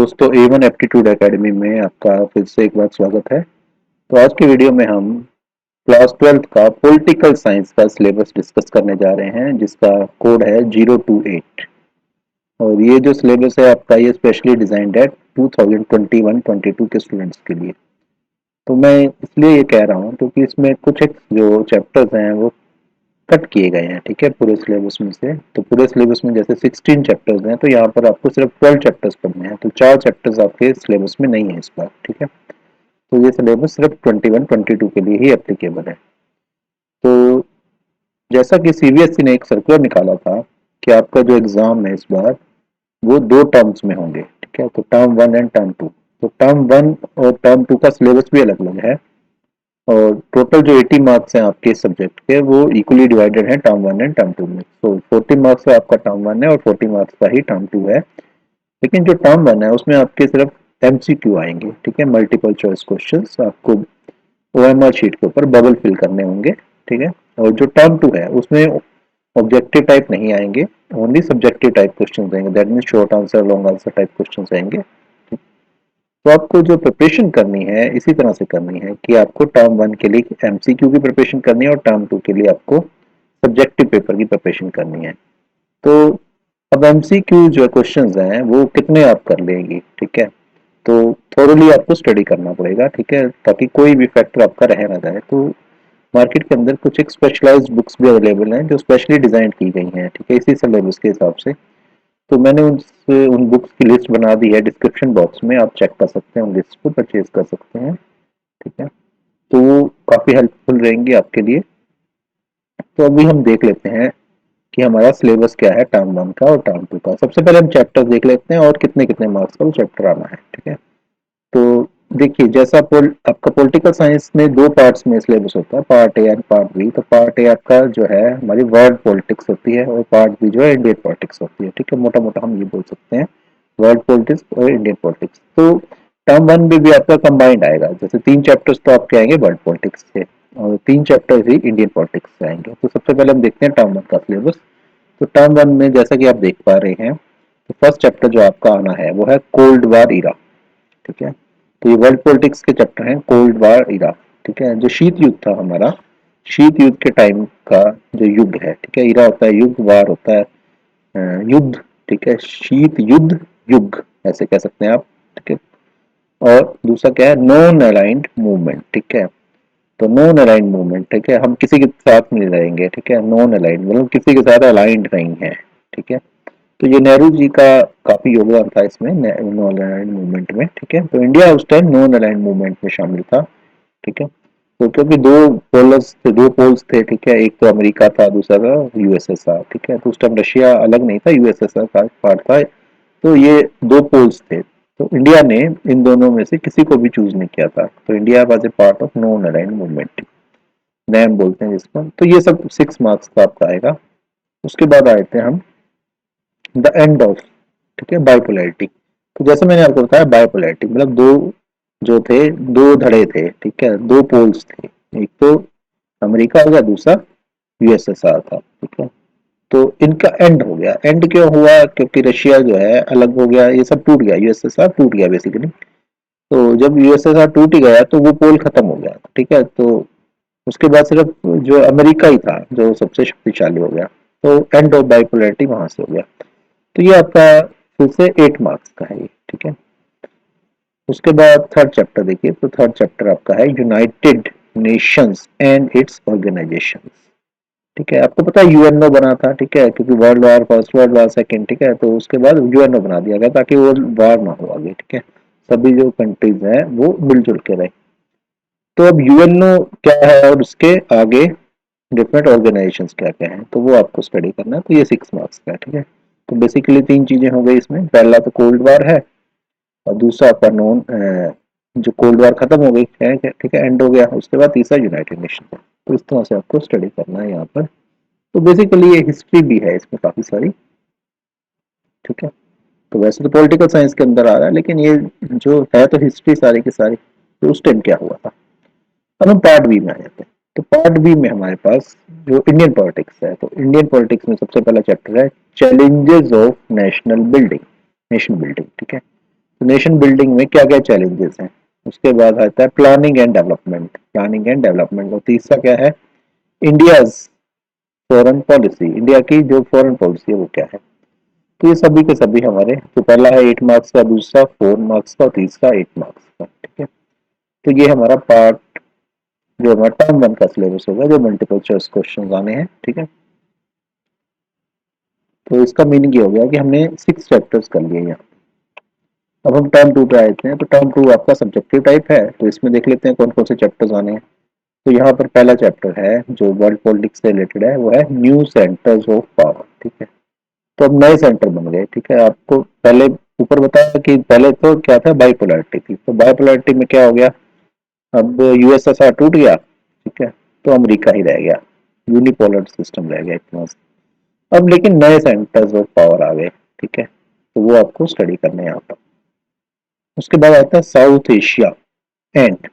दोस्तों A1 aptitude academy में आपका फिर से एक बार स्वागत है। तो आज की वीडियो में हम क्लास 12th का पॉलिटिकल साइंस का सिलेबस डिस्कस करने जा रहे हैं, जिसका कोड है 028। और ये जो सिलेबस है आपका, ये स्पेशली डिजाइंड है 2021-22 के स्टूडेंट्स के लिए। तो मैं इसलिए ये कह रहा हूँ क्योंकि इसमें कुछ एक जो चैप्टर्स हैं वो कट किए गए हैं, ठीक है, पूरे सिलेबस में से। तो पूरे सिलेबस में जैसे 16 चैप्टर्स हैं, तो यहाँ पर आपको सिर्फ 12 चैप्टर्स पढ़ने हैं, तो 4 चैप्टर्स आपके सिलेबस में नहीं है इस बार, ठीक है। तो ये सिलेबस सिर्फ 21-22 के लिए ही एप्लीकेबल है। तो जैसा कि सीबीएसई ने एक सर्कुलर निकाला था कि आपका जो एग्जाम है इस बार वो दो टर्म्स में होंगे, ठीक है, तो टर्म 1 एंड टर्म 2। तो टर्म 1 और टर्म 2 का सिलेबस भी अलग अलग है, और टोटल जो 80 मार्क्स हैं आपके सब्जेक्ट के वो इक्वली डिवाइडेड है टर्म 1 एंड टर्म 2 में। तो 40 मार्क्स का आपका टर्म 1 है और 40 मार्क्स का ही टर्म 2 है। लेकिन जो टर्म 1 है उसमें आपके सिर्फ एमसीक्यू आएंगे, ठीक है, मल्टीपल चॉइस क्वेश्चंस आपको ओएमआर शीट के ऊपर बबल फिल करने होंगे, ठीक है। और जो टर्म 2 है उसमें ऑब्जेक्टिव टाइप नहीं आएंगे, ओनली सब्जेक्टिव टाइप क्वेश्चन आएंगे, that mean short answer long answer type question आएंगे। तो आपको जो प्रिपरेशन करनी है इसी तरह से करनी है कि आपको टर्म 1 के लिए एमसीक्यू की प्रिपरेशन करनी है और टर्म 2 के लिए आपको सब्जेक्टिव पेपर की प्रिपरेशन करनी है। तो अब एमसीक्यू जो क्वेश्चंस हैं वो कितने आप कर लेंगे, ठीक है। तो थोरली आपको स्टडी करना पड़ेगा, ठीक है, ताकि कोई भी फैक्टर आपका रह ना जाए। तो मार्केट के अंदर कुछ एक स्पेशलाइज्ड बुक्स भी अवेलेबल हैं जो स्पेशली डिजाइन की गई हैं, ठीक है, इसी सिलेबस के हिसाब से। तो मैंने उन बुक्स की लिस्ट बना दी है, डिस्क्रिप्शन बॉक्स में आप चेक कर सकते हैं, उन लिस्ट को परचेज कर सकते हैं, ठीक है। तो वो काफ़ी हेल्पफुल रहेंगी आपके लिए। तो अभी हम देख लेते हैं कि हमारा सिलेबस क्या है टर्म 1 का और टर्म 2 का। सबसे पहले हम चैप्टर देख लेते हैं और कितने कितने मार्क्स का वो चैप्टर आना है, ठीक है। तो देखिए, जैसा आपका पॉलिटिकल साइंस में दो पार्ट्स में सिलेबस होता है, part A and part B. तो पार्ट ए आपका जो है हमारी वर्ल्ड पॉलिटिक्स होती है और पार्ट बी जो है इंडियन पॉलिटिक्स होती है, ठीक है, मोटा मोटा हम ये बोल सकते हैं वर्ल्ड पॉलिटिक्स और इंडियन पॉलिटिक्स। तो टर्म 1 में भी आपका कंबाइंड आएगा, जैसे 3 चैप्टर्स तो आपके आएंगे वर्ल्ड पॉलिटिक्स से और 3 चैप्टर्स ही इंडियन पॉलिटिक्स से आएंगे। तो सबसे पहले हम देखते हैं टर्म 1 का सिलेबस। तो टर्म 1 में जैसा कि आप देख पा रहे हैं, तो फर्स्ट चैप्टर जो आपका आना है वो है कोल्ड वार इरा, ठीक है। तो ये वर्ल्ड पॉलिटिक्स के चैप्टर हैं, कोल्ड वार इरा, ठीक है, जो शीत युद्ध था हमारा, शीत युद्ध के टाइम का जो युग है, ठीक है, इरा होता है युग, वार होता है युद्ध, ठीक है, शीत युद्ध युग ऐसे कह सकते हैं आप, ठीक है। और दूसरा क्या है, नॉन अलाइंड मूवमेंट, ठीक है। तो नॉन अलाइंड मूवमेंट, ठीक है, हम किसी के साथ नहीं रहेंगे, ठीक है, नॉन अलाइंड मतलब किसी के साथ अलाइंड नहीं है, ठीक है। तो ये नेहरू जी का काफी योगदान था इसमें नॉन अलाइंड मूवमेंट में, ठीक है। तो इंडिया उस टाइम नॉन अलाइंड मूवमेंट में शामिल था, ठीक है। तो क्योंकि दो पोल्स थे, ठीक है, एक तो अमेरिका था, दूसरा था यूएसएसआर, ठीक है। तो उस टाइम रशिया अलग नहीं था, यूएसएसआर का पार्ट था। तो ये दो पोल्स थे, तो इंडिया ने इन दोनों में से किसी को भी चूज नहीं किया था। तो India was a part of non aligned movement, NAM बोलते हैं जिसको। तो ये सब 6 मार्क्स का आपका आएगा। उसके बाद आए थे हम द एंड ऑफ, ठीक है, बाइपोलैरिटी। तो जैसे मैंने आपको बताया, बाइपोलैरिटी मतलब दो जो थे, दो धड़े थे, ठीक है, दो पोल्स थे, एक तो अमेरिका हो गया, दूसरा यूएसएसआर था, ठीक है। तो इनका एंड हो गया। एंड क्यों हुआ? क्योंकि रशिया जो है अलग हो गया, ये सब टूट गया, यूएसएसआर टूट गया बेसिकली। तो जब यूएसएसआर टूट ही गया तो वो पोल खत्म हो गया, ठीक है। तो उसके बाद सिर्फ जो अमेरिका ही था जो सबसे शक्तिशाली हो गया। तो एंड ऑफ बाइपोलैरिटी वहां से हो गया। तो ये आपका फिर से 8 मार्क्स का है ये, ठीक है। उसके बाद थर्ड चैप्टर देखिए। तो थर्ड चैप्टर आपका है United Nations and it's organisations, ठीक है। आपको पता है यूएनओ बना था, ठीक है, क्योंकि world war first, world war second, ठीक है, तो उसके बाद यूएनओ बना दिया गया ताकि वो वार ना हो आगे, ठीक है, सभी जो कंट्रीज हैं वो मिलजुल के रहे। तो अब यूएनओ क्या है और उसके आगे डिफरेंट ऑर्गेनाइजेशंस क्या क्या हैं, तो वो आपको स्टडी करना है। तो ये 6 मार्क्स का है, ठीक है। तो बेसिकली 3 चीजें हो गई इसमें। पहला तो कोल्ड वार है और दूसरा आपका नॉन जो कोल्ड वार खत्म हो गई है, ठीक है, एंड हो गया। उसके बाद तीसरा यूनाइटेड नेशन है। तो इस तरह से आपको स्टडी करना है यहाँ पर। तो बेसिकली ये हिस्ट्री भी है इसमें काफी सारी, ठीक है। तो वैसे तो पॉलिटिकल साइंस के अंदर आ रहा है, लेकिन ये जो है तो हिस्ट्री सारी की सारी, तो उस टाइम क्या हुआ था। अब हम पार्ट बी में आ जाते हैं। तो पार्ट बी में हमारे पास जो इंडियन पॉलिटिक्स है, तो इंडियन पॉलिटिक्स में सबसे पहला चैप्टर है challenges of national building, nation building, ठीक है। तो नेशन बिल्डिंग में क्या क्या चैलेंजेस हैं। उसके बाद आता है planning and development, planning and development. और तीसरा क्या है, इंडियाज फॉरेन पॉलिसी, इंडिया की जो फॉरेन पॉलिसी है वो क्या है। तो ये सभी के सभी हमारे, तो पहला है 8 मार्क्स का, दूसरा 4 मार्क्स का और तीसरा 8 मार्क्स का। ठीक है, तो ये हमारा पार्ट जो हमारा टर्म 1 का सिलेबस होगा, जो मल्टीपल चॉइस क्वेश्चन आने हैं। ठीक है, तो इसका मीनिंग ये हो गया कि हमने 6 चैप्टर्स कर लिए यहाँ। अब हम टर्म 2 पे आते हैं, तो टर्म 2 आपका सब्जेक्टिव टाइप है, तो इसमें देख लेते हैं कौन कौन से चैप्टर्स आने हैं। तो यहाँ पर पहला चैप्टर है जो वर्ल्ड पॉलिटिक्स से रिलेटेड है, वो है न्यू सेंटर्स ऑफ पावर। ठीक है, तो अब नए सेंटर बन गए। ठीक है, आपको पहले ऊपर बताया कि पहले तो क्या था, बाइपोलैरिटी थी, तो बाइपोलैरिटी में क्या हो गया, अब यूएसएसआर टूट गया। ठीक है, तो अमेरिका ही रह गया, यूनिपोलर सिस्टम रह गया इतना। अब लेकिन नए सेंटर्स ऑफ पावर आ गए। ठीक है, तो वो आपको स्टडी करने हैं यहाँ पर। उसके बाद आता है साउथ एशिया एंड,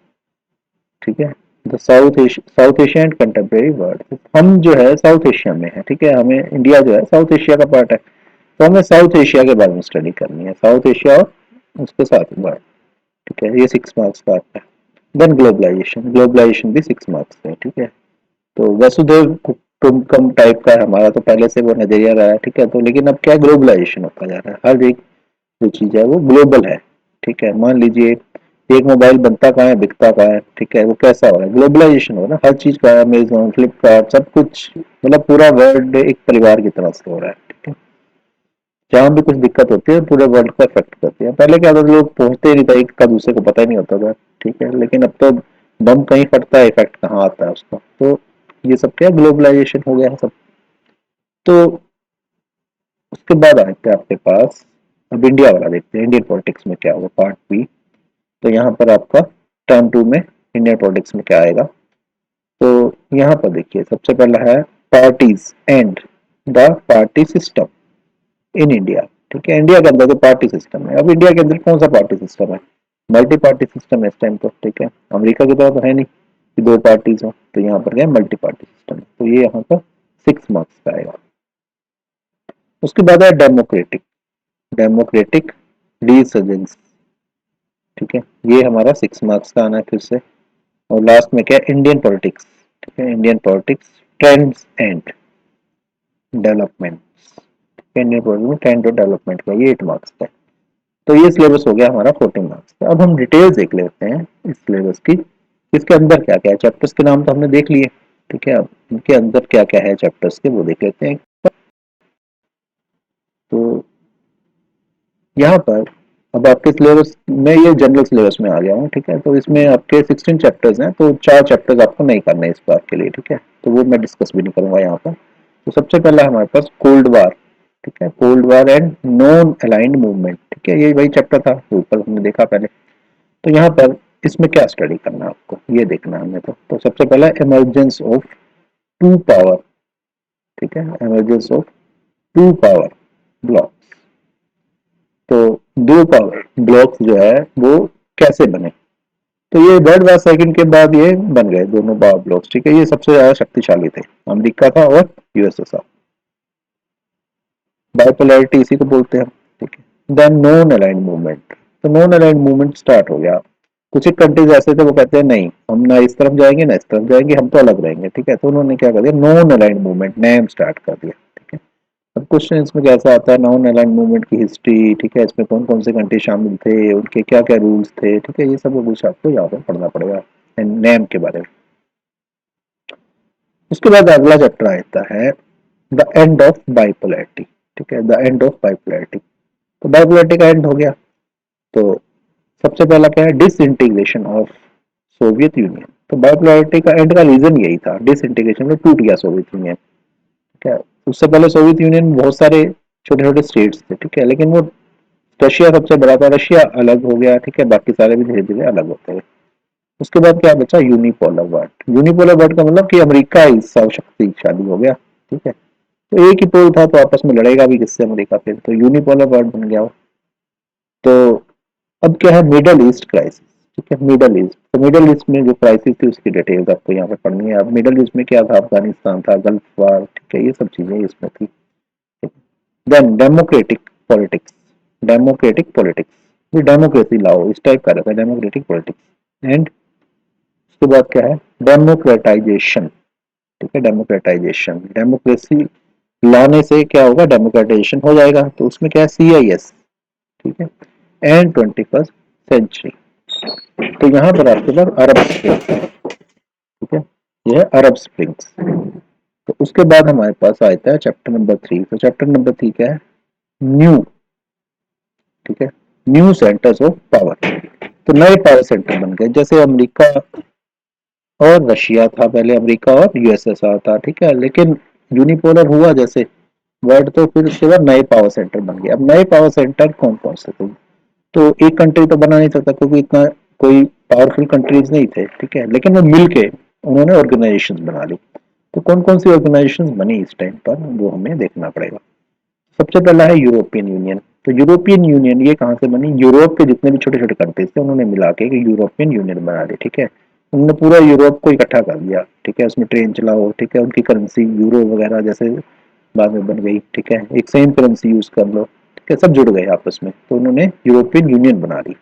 ठीक है, the south Asia and contemporary world. हम जो है साउथ एशिया में है। ठीक है, हमें इंडिया जो है साउथ एशिया का पार्ट है, तो हमें साउथ एशिया के बारे में स्टडी करनी है, साउथ एशिया और उसके साथ वर्ल्ड। ठीक है, ये 6 मार्क्स का आता है। देन ग्लोबलाइजेशन, ग्लोबलाइजेशन भी 6 मार्क्स है। ठीक है, तो वसुधैव कुटुंबकम टाइप का हमारा तो पहले से वो नजरिया रहा है। ठीक है, तो लेकिन अब क्या ग्लोबलाइजेशन होता जा रहा है, हर एक जो चीज है वो ग्लोबल है। ठीक है, मान लीजिए एक मोबाइल बनता कहाँ है, बिकता कहाँ है। ठीक है, वो कैसा हो रहा है, ग्लोबलाइजेशन हो रहा है, हर चीज का, अमेजोन, फ्लिपकार्ट, सब कुछ, मतलब पूरा वर्ल्ड एक परिवार की तरह से हो रहा है। ठीक है, जहाँ भी कुछ दिक्कत होती है पूरे वर्ल्ड को अफेक्ट करती है। पहले क्या था, लोग पहुंचते ही नहीं था, एक का दूसरे को पता ही नहीं होता था। ठीक है, लेकिन अब तो बम कहीं फटता है, इफेक्ट कहाँ आता है उसका। तो ये सब क्या ग्लोबलाइजेशन हो गया है सब। तो उसके बाद आते हैं आपके पास, अब इंडिया वाला देखते हैं, इंडियन पॉलिटिक्स में क्या होगा, पार्ट बी। तो यहाँ पर आपका टर्म 2 में इंडियन पॉलिटिक्स में क्या आएगा। तो यहाँ पर देखिए सबसे पहला है parties and the party system in India. ठीक है, इंडिया के अंदर तो पार्टी सिस्टम है। अब इंडिया के अंदर कौन सा पार्टी सिस्टम है, मल्टी पार्टी सिस्टम है इस टाइम पर। ठीक है, अमेरिका की तरह तो है नहीं कि 2 पार्टीज हो, तो यहाँ पर क्या मल्टी पार्टी सिस्टम है, तो ये यहाँ पर 6 मार्क्स का आएगा। उसके बाद है डेमोक्रेटिक, डेमोक्रेटिक डिसर्जेंस। ठीक है, ये हमारा 6 मार्क्स का आना है फिर से। और लास्ट में क्या है, इंडियन पॉलिटिक्स। ठीक है, Indian politics trends and development, Indian politics में ट्रेंड और डेवलपमेंट का, ये 8 मार्क्स का है। तो ये सिलेबस हो गया हमारा 14 मार्क्स का। अब हम डिटेल्स देख लेते हैं इस सिलेबस की, इसके अंदर क्या क्या है। चैप्टर्स के नाम तो हमने देख लिए। ठीक है, अब इनके अंदर क्या क्या है चैप्टर्स के वो देख लेते हैं। तो यहाँ पर अब आपके सिलेबस में ये जनरल सिलेबस में आ गया हूँ। ठीक है, तो इसमें आपके 16 चैप्टर्स हैं, तो 4 चैप्टर्स आपको नहीं करने इस बार के लिए। ठीक है, तो वो मैं डिस्कस भी नहीं करूंगा यहाँ पर। तो सबसे पहला हमारे पास कोल्ड वार। ठीक है, cold war and non aligned movement. ठीक है, ये वही चैप्टर था जो ऊपर हमने देखा पहले। तो यहाँ पर इसमें क्या स्टडी करना है आपको, ये देखना है हमें। तो सबसे पहला इमरजेंस ऑफ टू पावर। ठीक है, emergence of two power block. तो 2 पावर ब्लॉक्स जो है वो कैसे बने, तो ये वर्ल्ड वार सेकंड के बाद ये बन गए दोनों पावर ब्लॉक्स। ठीक है, ये सबसे ज्यादा शक्तिशाली थे, अमेरिका था और यूएसएसआर। बाइपोलैरिटी इसी को बोलते हैं हम। ठीक है, देन नॉन अलाइंड मूवमेंट, तो नॉन अलाइंड मूवमेंट स्टार्ट हो गया। कुछ एक कंट्रीज ऐसे थे वो कहते हैं नहीं, हम ना इस तरफ जाएंगे ना इस तरफ जाएंगे, हम तो अलग रहेंगे। ठीक है, तो उन्होंने क्या कर दिया, non aligned movement name start कर दिया। ठीक है, अब क्वेश्चन इसमें कैसा आता है, नॉन अलाइंड मूवमेंट की हिस्ट्री। ठीक है, इसमें कौन कौन से कंट्री शामिल थे, उनके क्या क्या रूल्स थे। ठीक है, ये सब कुछ आपको यहाँ पर पढ़ना पड़ेगा नेम के बारे में। उसके बाद अगला चैप्टर आता है द एंड ऑफ बाइपोलैरिटी। ठीक है, द एंड ऑफ बाइपोलैरिटी, तो बाइपोलैरिटी का एंड हो गया। तो सबसे पहला क्या है, डिसइंटीग्रेशन ऑफ सोवियत यूनियन। तो बाइपोलैरिटी का एंड का रीजन यही था, डिसइंटीग्रेशन में टूट गया सोवियत यूनियन। ठीक है, उससे पहले सोवियत यूनियन में बहुत सारे छोटे छोटे स्टेट्स थे। ठीक है, लेकिन वो रशिया सबसे बड़ा था, रशिया अलग हो गया। ठीक है, बाकी सारे भी धीरे धीरे अलग होते गए। उसके बाद क्या बचा, यूनिपोलर वर्ल्ड। यूनिपोलर वर्ल्ड का मतलब कि अमेरिका ही सर्वशक्तिशाली हो गया। ठीक है, तो एक ही पोल था, तो आपस में लड़ेगा भी किससे, अमेरिका फिर, तो यूनिपोलर वर्ल्ड बन गया वो। तो अब क्या है, मिडल ईस्ट क्राइसिस। ठीक है, मिडल ईस्ट, तो मिडल ईस्ट में जो क्राइसिस थी उसकी डिटेल्स आपको यहाँ पे पढ़नी है। अब मिडल ईस्ट में क्या था, अफगानिस्तान था, गल्फ वार। ठीक है, ये सब चीजें इसमें थी। Then democratic politics, democratic politics, ये डेमोक्रेसी लाओ, इस टाइप का रहता है, डेमोक्रेटिक पॉलिटिक्स। एंड उसके बाद क्या है, डेमोक्रेटाइजेशन। ठीक है, डेमोक्रेटाइजेशन, डेमोक्रेसी लाने से क्या होगा, डेमोक्रेटाइजेशन हो जाएगा, तो उसमें क्या है, CIS। ठीक है, एंड 21st सेंचुरी। तो यहाँ पर आपके पास अरब स्प्रिंग्स है। ठीक है, ये है अरब स्प्रिंग्स। तो उसके बाद हमारे पास आता है चैप्टर नंबर 3। तो चैप्टर नंबर 3 क्या है, न्यू। ठीक है, न्यू सेंटर्स ऑफ पावर। तो नए पावर सेंटर बन गए, जैसे अमेरिका और रशिया था पहले, अमेरिका और USSR था। ठीक है, लेकिन यूनिपोलर हुआ जैसे वर्ल्ड, तो फिर उसके बाद नए पावर सेंटर बन गए। अब नए पावर सेंटर कौन कौन से थे, तो एक कंट्री तो बना नहीं सकता क्योंकि इतना कोई पावरफुल कंट्रीज नहीं थे। ठीक है, लेकिन वो मिल के उन्होंने ऑर्गेनाइजेशन बना ली। तो कौन कौन सी ऑर्गेनाइजेशन बनी इस टाइम पर, वो हमें देखना पड़ेगा। सबसे पहला है यूरोपियन यूनियन। तो यूरोपियन यूनियन ये कहाँ से बनी, यूरोप के जितने भी छोटे छोटे कंट्रीज थे उन्होंने मिला के यूरोपियन यूनियन बना ली। ठीक है, उन्होंने पूरा यूरोप को इकट्ठा कर दिया। ठीक है, उसमें ट्रेन चलाओ। ठीक है, उनकी करेंसी यूरो वगैरह जैसे बाद में बन गई। ठीक है, एक सेम करेंसी यूज कर लो। ठीक है, सब जुड़ गए आपस में, तो उन्होंने यूरोपियन यूनियन बना ली।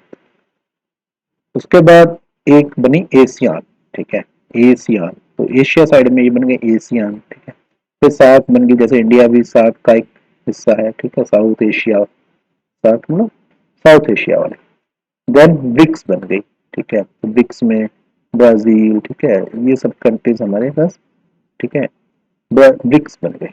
उसके बाद एक बनी एशियान। ठीक है, एशियान, तो एशिया साइड में ये बन गए एशियान। ठीक है, फिर सार्क बन गई, जैसे इंडिया भी सार्क का एक हिस्सा है। ठीक है, साउथ एशिया, सार्क मतलब साउथ एशिया वाले। देन ब्रिक्स बन गई। ठीक है, तो ब्रिक्स में ब्राजील, ठीक है, ये सब कंट्रीज हमारे पास। ठीक है, ब्रिक्स बन गए।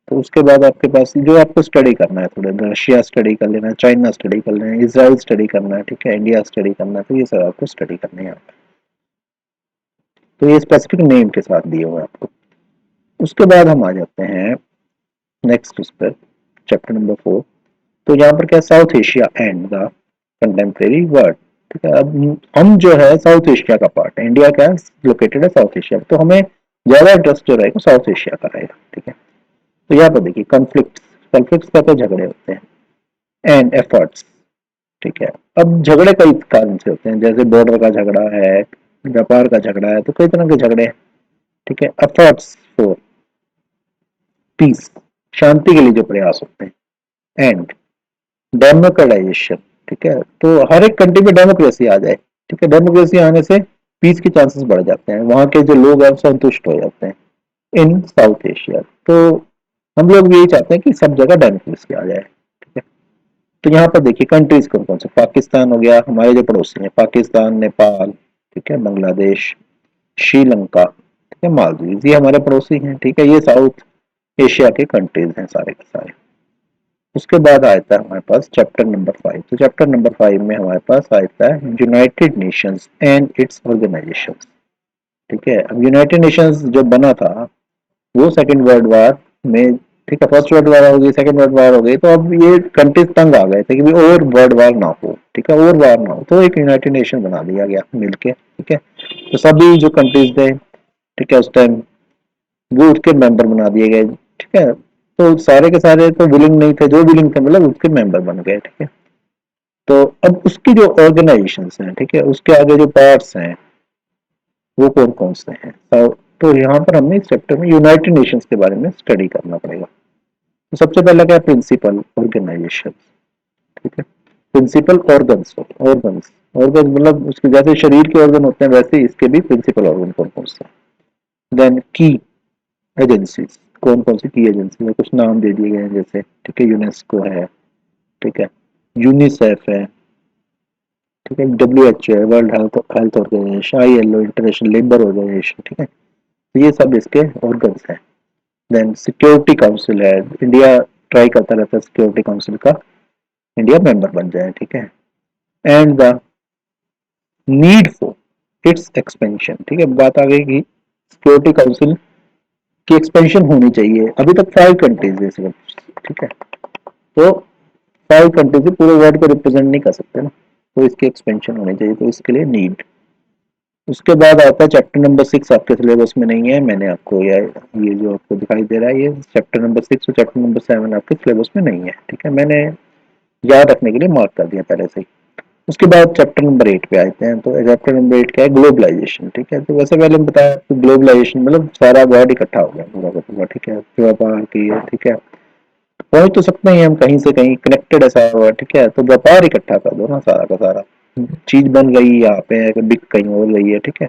तो उसके बाद आपके पास जो आपको स्टडी करना है, थोड़ा रशिया स्टडी कर लेना है, चाइना स्टडी कर लेना है, इसराइल स्टडी करना है। ठीक है, इंडिया स्टडी करना है, तो ये सब आपको स्टडी करने हैं। तो ये स्पेसिफिक नेम के साथ दिए हुए हैं आपको। उसके बाद हम आ जाते हैं नेक्स्ट उस पर, चैप्टर नंबर 4। तो यहाँ पर क्या, south Asia and the contemporary world. ठीक है, अब हम जो है साउथ एशिया का पार्ट है, इंडिया क्या लोकेटेड है साउथ एशिया, तो हमें ज्यादा इंटरेस्ट जो रहेगा साउथ एशिया का रहेगा। ठीक है, तो यहाँ पर देखिए कॉन्फ्लिक्ट, कॉन्फ्लिक्ट का तो झगड़े होते हैं, एंड एफर्ट्स। ठीक है, अब झगड़े कई कारण से होते हैं, जैसे बॉर्डर का झगड़ा है, व्यापार का झगड़ा है, तो कई तरह के झगड़े हैं। ठीक है, एफर्ट्स फॉर पीस, शांति के लिए जो प्रयास होते हैं, एंड डेमोक्रेटाइजेशन। ठीक है, तो हर एक कंट्री में डेमोक्रेसी आ जाए। ठीक है, डेमोक्रेसी आने से पीस के चांसेस बढ़ जाते हैं, वहां के जो लोग हैं संतुष्ट हो जाते हैं इन साउथ एशिया। तो हम लोग भी यही चाहते हैं कि सब जगह डेमोक्रेसी आ जाए। ठीक है, तो यहाँ पर देखिए कंट्रीज कौन कौन से, पाकिस्तान हो गया, हमारे जो पड़ोसी हैं, पाकिस्तान, नेपाल, ठीक है, बांग्लादेश, श्रीलंका, ठीक है, मालदीव, ये हमारे पड़ोसी हैं। ठीक है, ये साउथ एशिया के कंट्रीज हैं सारे के सारे। उसके बाद आता है हमारे पास चैप्टर नंबर 5। तो चैप्टर नंबर 5 में हमारे पास आता है United Nations and its organisation. ठीक है, अब यूनाइटेड नेशंस जो बना था वो सेकेंड वर्ल्ड वार में, ठीक है, फर्स्ट वर्ल्ड वार हो गई, सेकेंड वर्ल्ड वार हो गई, तो अब ये कंट्रीज तंग आ गए थे कि भाई और वर्ल्ड वार ना हो। ठीक है, और वार ना हो, तो एक यूनाइटेड नेशन बना दिया गया मिलके। ठीक है, तो सभी जो कंट्रीज थे, ठीक है, उस टाइम वो उसके मेंबर बना दिए गए। ठीक है, तो सारे के सारे तो विलिंग नहीं थे, जो विलिंग थे मतलब उसके मेंबर बन गए। ठीक है, तो अब उसकी जो ऑर्गेनाइजेशन हैं, ठीक है, उसके आगे जो पार्ट्स हैं वो कौन कौन से हैं, तो यहाँ पर हमें इस चैप्टर में यूनाइटेड नेशंस के बारे में स्टडी करना पड़ेगा। तो सबसे पहला क्या, प्रिंसिपल ऑर्गेनाइजेशन। ठीक है, प्रिंसिपल ऑर्गन्स, ऑर्गन्स, ऑर्गन मतलब उसके जैसे शरीर के ऑर्गन होते हैं वैसे इसके भी प्रिंसिपल ऑर्गन कौन कौन से हैं। देन की एजेंसीज, कौन कौन सी की एजेंसी है, कुछ नाम दे दिए गए हैं जैसे, ठीक है, यूनेस्को है, ठीक है, यूनिसेफ है, ठीक है, WHO है, world health health organisation, ILO, international labour organisation. ठीक है, तो ये सब इसके ऑर्गन्स हैं। देन सिक्योरिटी काउंसिल है, इंडिया ट्राई करता रहता है सिक्योरिटी काउंसिल का इंडिया मेंबर बन जाए। ठीक है, and the need for its expansion. ठीक है, बात आ गई कि सिक्योरिटी काउंसिल की एक्सपेंशन होनी चाहिए। अभी तक 5 कंट्रीज है सिर्फ। ठीक है, तो 5 कंट्रीज पूरे वर्ल्ड को रिप्रेजेंट नहीं कर सकते ना, तो इसकी एक्सपेंशन होनी चाहिए, तो इसके लिए नीड। उसके बाद आता है चैप्टर नंबर 6, आपके सिलेबस में नहीं है, मैंने आपको ये जो आपको दिखाई दे रहा है ये चैप्टर नंबर 6 और चैप्टर नंबर 7 आपके सिलेबस में नहीं है। ठीक है, मैंने याद रखने के लिए मार्क कर दिया पहले से ही। उसके बाद चैप्टर नंबर 8 पे आते हैं। तो चैप्टर नंबर 8 क्या है, ग्लोबलाइजेशन। ठीक है, तो वैसे पहले हम बताया कि ग्लोबलाइजेशन मतलब सारा वर्ल्ड इकट्ठा हो गया पूरा का पूरा। ठीक है, व्यापार की है, ठीक है, पहुंच तो सकते हैं हम कहीं से कहीं, कनेक्टेड है सारा, ठीक है। तो व्यापार इकट्ठा कर दो ना सारा का सारा, चीज बन रही है यहाँ पे, बिक कहीं और रही है, ठीक है।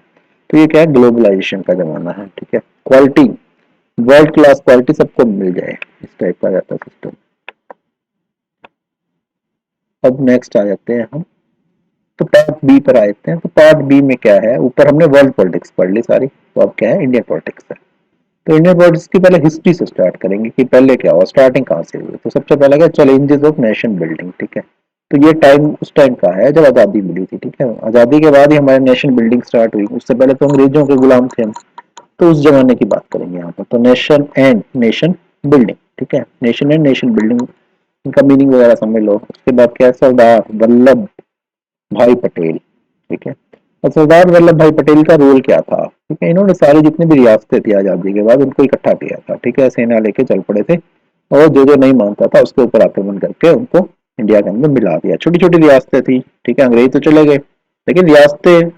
तो ये क्या है, ग्लोबलाइजेशन का जमाना है, ठीक है। क्वालिटी, वर्ल्ड क्लास क्वालिटी सबको मिल जाए, इस टाइप का रहता है सिस्टम। अब नेक्स्ट आ जाते हैं हम, तो पार्ट बी पर आते हैं। तो पार्ट बी में क्या है, ऊपर हमने वर्ल्ड पॉलिटिक्स पढ़ ली सारी, तो अब क्या है, इंडियन पॉलिटिक्स है। तो इंडियन पॉलिटिक्स की पहले हिस्ट्री से स्टार्ट करेंगे कि पहले क्या हुआ, स्टार्टिंग कहाँ से हुई। तो सबसे पहले क्या, चैलेंजेस ऑफ नेशन बिल्डिंग, ठीक है। तो ये टाइम उस टाइम का है जब आज़ादी मिली थी, ठीक है। आज़ादी के बाद ही हमारी नेशन बिल्डिंग स्टार्ट हुई, उससे पहले तो अंग्रेजों के गुलाम थे हम। तो उस जमाने की बात करेंगे यहाँ पर। तो नेशन एंड नेशन बिल्डिंग, ठीक है। नेशन एंड नेशन बिल्डिंग, इनका मीनिंग वगैरह समझ लो। उसके बाद क्या है, सरदार वल्लभ भाई पटेल, ठीक है। और सरदार वल्लभ भाई पटेल का रोल क्या था, ठीक है। इन्होंने सारी जितनी भी रियासतें थी आजादी के बाद, उनको इकट्ठा किया था, ठीक है। सेना लेके चल पड़े थे, और जो जो नहीं मानता था उसके ऊपर आक्रमण करके उनको इंडिया के अंदर मिला दिया। छोटी छोटी रियासतें थी, ठीक है। अंग्रेज तो चले गए, लेकिन रियासतें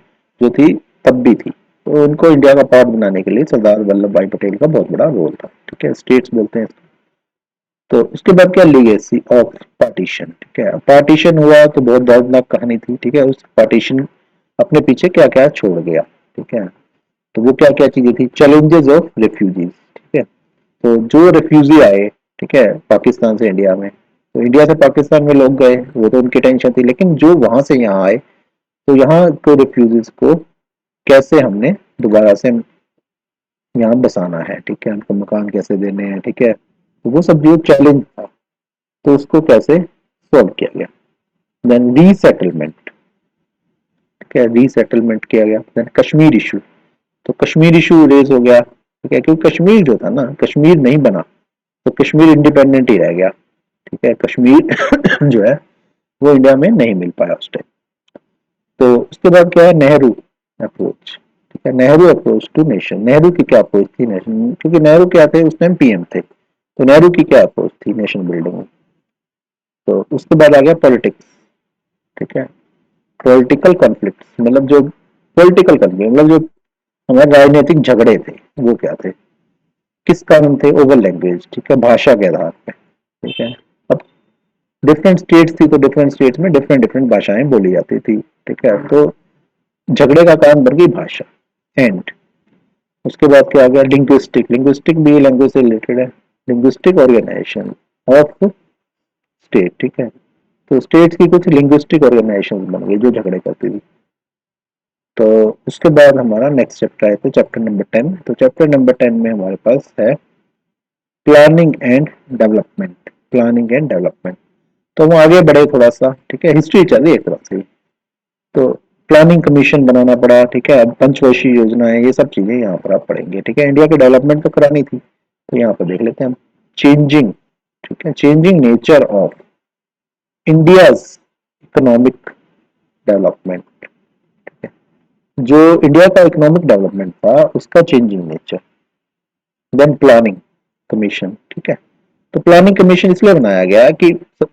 जो थी तब भी थी। तो उनको इंडिया का पार्ट बनाने के लिए सरदार वल्लभ भाई पटेल का बहुत बड़ा रोल था, ठीक है। स्टेट्स बोलते हैं। तो उसके बाद क्या, लीगेसी ऑफ पार्टीशन, ठीक है। पार्टीशन हुआ तो बहुत दर्दनाक कहानी थी, ठीक है। उस पार्टीशन अपने पीछे क्या क्या छोड़ गया, ठीक है। तो वो क्या क्या चीजें थी, चैलेंजेस ऑफ रेफ्यूजीज, ठीक है। तो जो रेफ्यूजी आए, ठीक है, पाकिस्तान से इंडिया में, तो इंडिया से पाकिस्तान में लोग गए, वो तो उनकी टेंशन थी। लेकिन जो वहां से यहाँ आए, तो यहाँ को रेफ्यूजीज को कैसे हमने दोबारा से यहाँ बसाना है, ठीक है। उनको मकान कैसे देने हैं, ठीक है। तो वो सब जो चैलेंज था, तो उसको कैसे सॉल्व किया गया। देन रीसेटलमेंट, ठीक है, रीसेटलमेंट किया गया। देन कश्मीर इशू, तो कश्मीर इशू रेज हो गया, ठीक है। क्योंकि कश्मीर जो था ना, कश्मीर नहीं बना, तो कश्मीर इंडिपेंडेंट ही रह गया, ठीक है। कश्मीर जो है वो इंडिया में नहीं मिल पाया उस टाइम। तो उसके बाद क्या है, नेहरू अप्रोच, ठीक है। Nehru approach to nation, Nehru की क्या अप्रोच थी नेशन, क्योंकि नेहरू क्या थे उस टाइम, पीएम थे। तो नेहरू की क्या अप्रोच थी नेशन बिल्डिंग में। तो उसके बाद आ गया पॉलिटिक्स, ठीक है। पॉलिटिकल कॉन्फ्लिक्ट, मतलब जो पॉलिटिकल कॉन्फ्लिक्ट, मतलब जो हमारे राजनीतिक झगड़े थे, वो क्या थे, किस कारण थे, ओवर लैंग्वेज, ठीक है, भाषा के आधार पे, ठीक है। अब डिफरेंट स्टेट्स थी, तो डिफरेंट स्टेट्स में डिफरेंट डिफरेंट भाषाएं बोली जाती थी, ठीक है। तो झगड़े का कारण बन गई भाषा। एंड उसके बाद क्या आ गया, लिंग्विस्टिक, लिंग्विस्टिक भी लैंग्वेज से रिलेटेड है। लिंग्विस्टिक ऑर्गेनाइजेशन ऑफ स्टेट, ठीक है। तो स्टेट्स की कुछ लिंग्विस्टिक ऑर्गेनाइजेशन बन गई जो झगड़े करती थी। तो उसके बाद हमारा नेक्स्ट चैप्टर आया, तो चैप्टर नंबर 10। तो चैप्टर नंबर 10 में हमारे पास है planning and development, planning and development. तो हम आगे बढ़े थोड़ा सा, ठीक है, हिस्ट्री चल रही है एक तरह से। तो प्लानिंग कमीशन बनाना पड़ा, ठीक है। अब पंचवर्षीय योजना है, ये सब चीजें यहाँ पर आप पढ़ेंगे, ठीक है। इंडिया की डेवलपमेंट तो करानी थी, तो यहाँ पर देख लेते हैं हम। चेंजिंग, ठीक है, changing nature of India's economic development, जो इंडिया का इकोनॉमिक डेवलपमेंट था उसका changing nature. Then planning commission, ठीक है। तो प्लानिंग कमीशन इसलिए बनाया गया है कि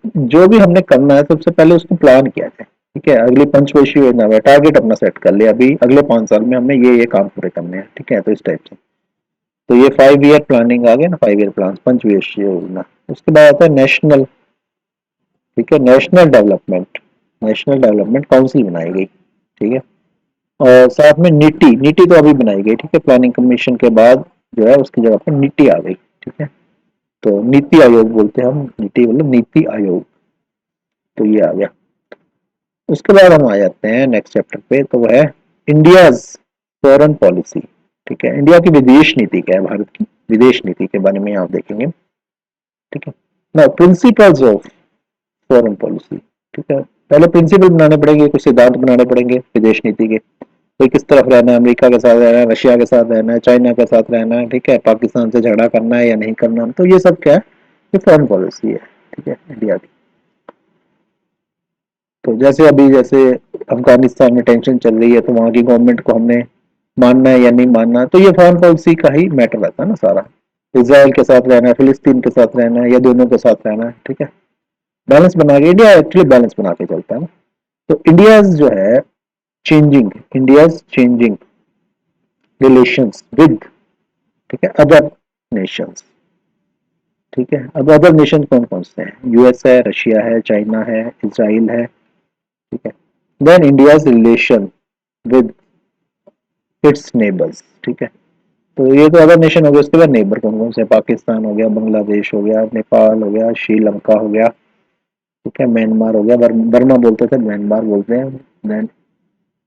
जो भी हमने करना है सबसे पहले उसको प्लान किया जाए, ठीक है। अगली पंचवर्षीय योजना में टारगेट अपना सेट कर लिया, अभी अगले 5 साल में हमें ये काम पूरे करने हैं, ठीक है। तो इस टाइप से, तो ये 5 ईयर प्लानिंग आ गया ना, 5 ईयर प्लान, पंचवर्षीय योजना। उसके बाद आता है नेशनल, ठीक है, national development, national development council बनाई गई, ठीक है। और साथ में नीति, नीति तो अभी बनाई गई, ठीक है। प्लानिंग कमीशन के बाद जो है उसकी जगह पर नीति आ गई, ठीक है। तो नीति आयोग बोलते हैं हम, नीति मतलब नीति आयोग। तो ये आ गया। उसके बाद हम आ जाते हैं नेक्स्ट चैप्टर पे, तो वो है इंडियाज फॉरेन पॉलिसी, ठीक है। इंडिया की विदेश नीति क्या है, भारत की विदेश नीति के बारे में आप देखेंगे, ठीक है ना। प्रिंसिपल्स ऑफ फॉरेन पॉलिसी, ठीक है। पहले प्रिंसिपल बनाने पड़ेंगे, कुछ सिद्धांत बनाने पड़ेंगे विदेश नीति के। कोई किस तरफ रहना है, अमेरिका के साथ रहना है, रशिया के साथ रहना है, चाइना के साथ रहना है, ठीक है। पाकिस्तान से झगड़ा करना है या नहीं करना, तो ये सब क्या है, ये फॉरेन पॉलिसी है, ठीक है, इंडिया की। तो जैसे अभी जैसे अफगानिस्तान में टेंशन चल रही है, तो वहां की गवर्नमेंट को हमने मानना है या नहीं मानना, तो ये फॉरेन पॉलिसी का ही मैटर रहता है ना सारा। इसराइल के साथ रहना है, फिलिस्तीन के साथ रहना है, या दोनों के साथ रहना है, ठीक है। बैलेंस बना के इंडिया एक्चुअली बैलेंस बना के चलता है ना। तो इंडिया जो है changing, India's changing relations with, ठीक है, अदर नेशंस, ठीक है। अब अदर नेशन कौन कौन से हैं? यूएस है, रशिया है, चाइना है, इसराइल है, ठीक है। Then India's relation with its neighbours, ठीक है। तो ये तो अदर नेशन हो गया। उसके बाद नेबर कौन कौन से? पाकिस्तान हो गया, बांग्लादेश हो गया, नेपाल हो गया, श्रीलंका हो गया, ठीक है, म्यांमार हो गया, बर्मा बोलते थे, म्यांमार बोलते हैं। देन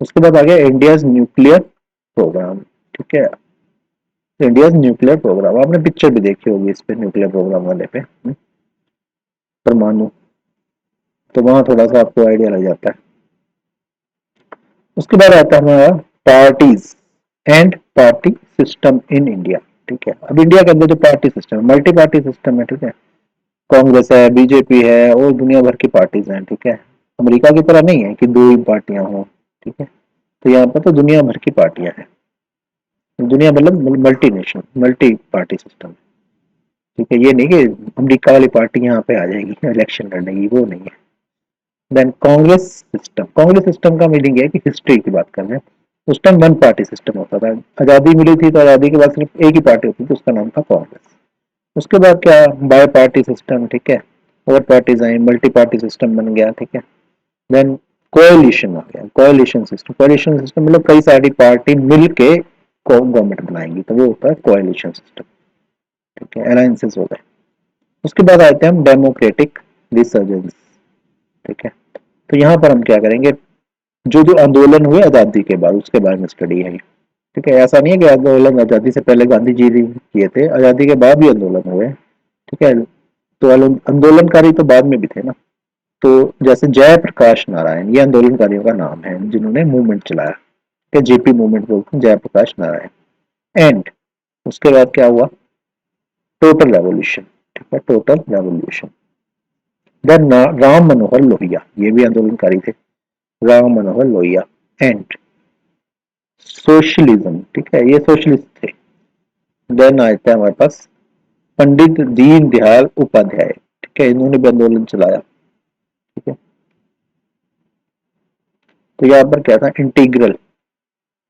उसके बाद आ गया इंडियाज न्यूक्लियर प्रोग्राम, ठीक है। इंडियाज न्यूक्लियर प्रोग्राम, आपने पिक्चर भी देखी होगी इस पे, न्यूक्लियर प्रोग्राम वाले पे, परमाणु। तो वहां थोड़ा सा आपको आइडिया लग जाता है। उसके बाद आता है हमारा parties and party system in India, ठीक है। अब इंडिया के अंदर जो पार्टी सिस्टम है, मल्टी पार्टी सिस्टम है, ठीक है। कांग्रेस है, बीजेपी है और दुनिया भर की पार्टीज हैं, ठीक है। अमेरिका की तरह नहीं है कि दो ही पार्टियां हों, ठीक है। तो यहाँ पर तो दुनिया भर की पार्टियां हैं। दुनिया मतलब multi nation, multi party system, ठीक है। ये नहीं कि अमेरिका वाली पार्टी यहाँ पे आ जाएगी इलेक्शन लड़ने की, वो नहीं है। देन कांग्रेस सिस्टम का मीनिंग है कि हिस्ट्री की बात कर रहे हैं। उस टाइम वन पार्टी सिस्टम होता था। आजादी मिली थी तो आजादी के बाद सिर्फ एक ही पार्टी होती थी, उसका नाम था कांग्रेस। उसके बाद क्या, बाय पार्टी सिस्टम, ठीक है। और parties I, multi party system बन गया, ठीक है। देन कोएलिशन आ गया, कोएलिशन सिस्टम मतलब कई सारी पार्टी मिलके गवर्नमेंट बनाएंगी, तो वो होता है कोएलिशन सिस्टम, ठीक है। अलायंसेस हो गए। उसके बाद आते हैं हम डेमोक्रेटिक रिसर्जेंस, ठीक है। तो यहाँ पर हम क्या करेंगे, जो जो आंदोलन हुए आजादी के बाद उसके बारे में स्टडी है, ठीक है। ऐसा नहीं है कि आंदोलन आजादी से पहले गांधी जी ने किए थे, आजादी के बाद भी आंदोलन हुए, ठीक है। तो आंदोलनकारी तो बाद में भी थे ना। तो जैसे जयप्रकाश नारायण, ये आंदोलनकारियों का नाम है जिन्होंने मूवमेंट चलाया, ठीक है। जेपी मूवमेंट बोलते हैं, जयप्रकाश नारायण। एंड उसके बाद क्या हुआ, टोटल रेवोल्यूशन, ठीक है, total revolution. Then Ram Manohar Lohia, ये भी आंदोलनकारी थे, राम मनोहर लोहिया। एंड सोशलिज्म, ठीक है, ये सोशलिस्ट थे। देन आए थे हमारे पास पंडित दीनदयाल उपाध्याय, ठीक है, इन्होंने भी आंदोलन चलाया, ठीक है। तो यहाँ पर क्या था, इंटीग्रल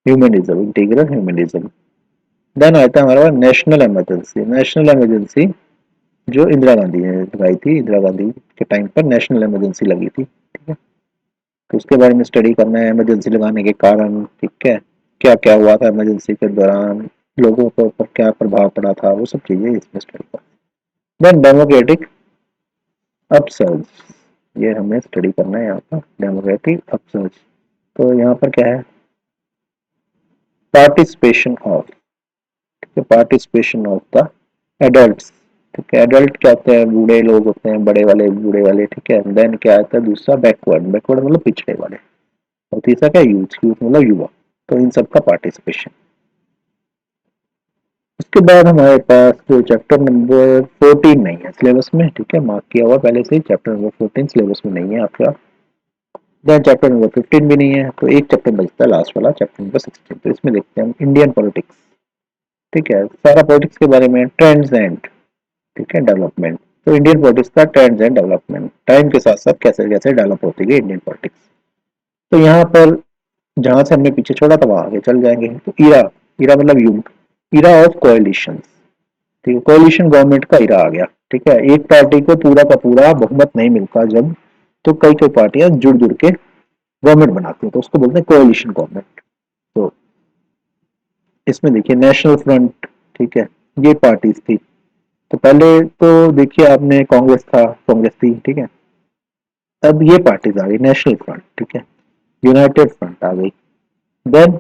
ह्यूमनिज्म। देन आया था हमारा नेशनल इमरजेंसी, नेशनल इमरजेंसी जो इंदिरा गांधी ने लगाई थी, इंदिरा गांधी के टाइम पर नेशनल इमरजेंसी लगी थी, ठीक है। तो उसके बारे में स्टडी करना है, इमरजेंसी लगाने के कारण, ठीक है, क्या क्या हुआ था इमरजेंसी के दौरान, लोगों के ऊपर क्या प्रभाव पड़ा था, वो सब चीजें इसमें स्टडी करना। देन डेमोक्रेटिक अपसर्ज, ये हमें स्टडी करना है यहाँ पर, डेमोक्रेटिक अपसर्ज। तो यहाँ पर क्या है, पार्टिसिपेशन ऑफ, ठीक है, पार्टिसिपेशन ऑफ द एडल्ट्स, ठीक है। एडल्ट क्या होते हैं, बूढ़े लोग होते हैं, बड़े वाले, बूढ़े वाले, ठीक है। देन क्या आता है दूसरा, बैकवर्ड, बैकवर्ड मतलब पिछड़े वाले। और तीसरा क्या, यूथ, यूथ मतलब युवा। तो इन सबका पार्टिसिपेशन। उसके बाद हमारे पास जो चैप्टर नंबर 14 नहीं है सिलेबस में, ठीक है, मार्क किया हुआ पहले से ही, चैप्टर नंबर 14 सिलेबस में नहीं है आपका। देन चैप्टर नंबर 15 भी नहीं है, तो एक चैप्टर बचता है लास्ट वाला, चैप्टर नंबर 16। तो इसमें देखते हैं हम इंडियन पॉलिटिक्स, ठीक है, सारा पॉलिटिक्स के बारे में, ट्रेंड्स एंड, ठीक है, डेवलपमेंट। तो इंडियन पॉलिटिक्स का ट्रेंड्स एंड डेवलपमेंट, टाइम के साथ साथ कैसे कैसे डेवलप होती है इंडियन पॉलिटिक्स। तो यहाँ पर जहां से हमने पीछे छोड़ा था वहां आगे चल जाएंगे। तो इरा, इरा मतलब युग, इरा ऑफ कोएलिशन, ठीक है, कोएलिशन गवर्नमेंट का इरा आ गया, ठीक है। एक पार्टी को पूरा का पूरा बहुमत नहीं मिलता जब, तो कई कई पार्टियां जुड़ जुड़ के गवर्नमेंट बनाती है, तो उसको बोलते हैं कोएलिशन गवर्नमेंट। तो इसमें देखिए नेशनल फ्रंट, ठीक है, ये पार्टीज थी। तो पहले तो देखिए आपने कांग्रेस था, कांग्रेस थी, ठीक है। अब ये पार्टीज आ गई, नेशनल फ्रंट, ठीक है, यूनाइटेड फ्रंट आ गई। Then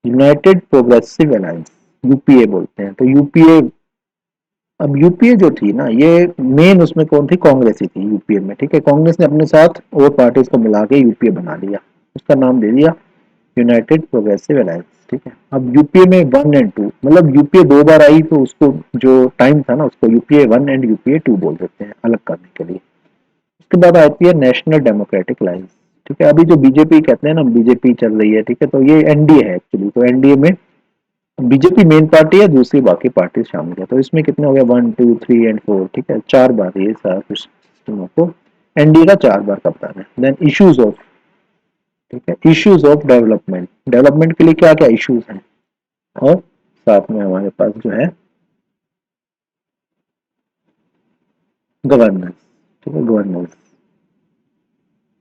United Progressive Alliance, UPA बोलते हैं। तो यूपीए, अब यूपीए जो थी ना, ये मेन उसमें कौन थी, कांग्रेस ही थी यूपीए में, ठीक है। कांग्रेस ने अपने साथ और पार्टीज को मिला के यूपीए बना लिया, उसका नाम दे दिया यूनाइटेड प्रोग्रेसिव अलायंस, ठीक है। अब यूपीए में 1 और 2, मतलब यूपीए 2 बार आई तो उसको जो टाइम था ना, उसको यूपीए 1 और यूपीए 2 बोल देते हैं अलग करने के लिए। उसके बाद आती है नेशनल डेमोक्रेटिक अलायंस, ठीक है। अभी जो बीजेपी कहते हैं ना, बीजेपी चल रही है, ठीक है, तो ये एनडीए है एक्चुअली। तो एनडीए में बीजेपी मेन पार्टी है, दूसरी बाकी पार्टी शामिल है। तो इसमें कितने हो गया, 1 2 3 और 4, ठीक है, 4 बार ये सारा कुछ सिस्टम आपको एनडीए का 4 बार कप्तान है। देन इश्यूज ऑफ, ठीक है, इश्यूज ऑफ डेवलपमेंट, डेवलपमेंट के लिए क्या क्या इश्यूज हैं। और साथ में हमारे पास जो है गवर्नेंस, ठीक है, गवर्नेंस।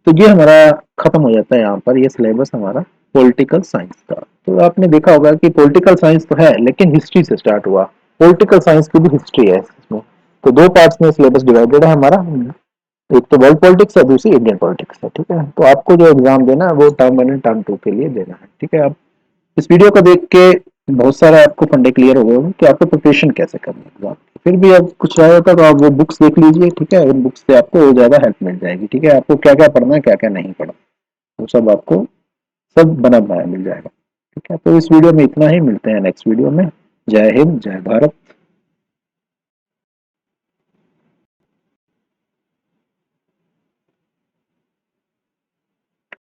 तो ये हमारा खत्म हो जाता है यहाँ पर, ये सिलेबस हमारा पॉलिटिकल साइंस का। तो आपने देखा होगा कि पॉलिटिकल साइंस तो है लेकिन हिस्ट्री से स्टार्ट हुआ, पॉलिटिकल साइंस की भी हिस्ट्री है इसमें। तो दो पार्ट्स में सिलेबस डिवाइडेड है हमारा, एक तो वर्ल्ड पॉलिटिक्स है, दूसरी इंडियन पॉलिटिक्स है, ठीक है। तो आपको जो एग्जाम देना है वो टर्म 1 एंड टर्म 2 के लिए देना है, ठीक है। आप इस वीडियो को देख के बहुत सारा आपको फंडे क्लियर हो गए होंगे कि आपको प्रिपरेशन कैसे करनी है एग्जाम की। फिर भी अब कुछ रहा होता तो आप वो बुक्स देख लीजिए, ठीक है। उन बुक्स से आपको ज्यादा हेल्प मिल जाएगी, ठीक है। आपको क्या क्या पढ़ना है, क्या क्या नहीं पढ़ना, वो सब आपको सब बना बनाया मिल जाएगा, ठीक है। तो इस वीडियो में इतना ही, मिलते हैं नेक्स्ट वीडियो में। जय हिंद, जय भारत।